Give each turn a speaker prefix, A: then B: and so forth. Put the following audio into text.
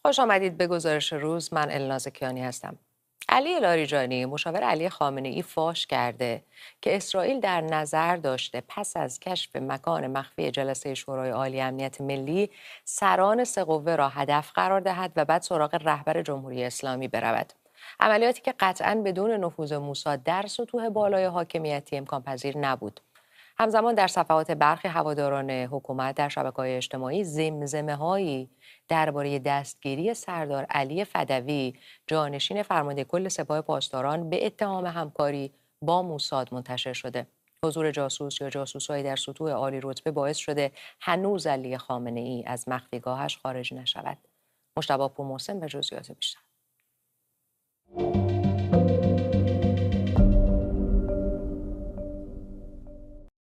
A: خوش آمدید به گزارش روز. من الناز کیانی هستم. علی لاریجانی مشاور علی خامنه‌ای فاش کرده که اسرائیل در نظر داشته پس از کشف مکان مخفی جلسه شورای عالی امنیت ملی سران سه قوه را هدف قرار دهد و بعد سراغ رهبر جمهوری اسلامی برود. عملیاتی که قطعاً بدون نفوذ موساد در سطوح بالای حاکمیتی امکان پذیر نبود. همزمان در صفحات برخی هواداران حکومت در شبکه‌های اجتماعی زمزمه‌هایی درباره دستگیری سردار علی فدوی، جانشین فرمانده کل سپاه پاسداران، به اتهام همکاری با موساد منتشر شده. حضور جاسوس یا جاسوس‌هایی در سطوح عالی رتبه باعث شده هنوز علی خامنه‌ای از مخفیگاهش خارج نشود. مجتبی پورمحسن و جزئیات بیشتر.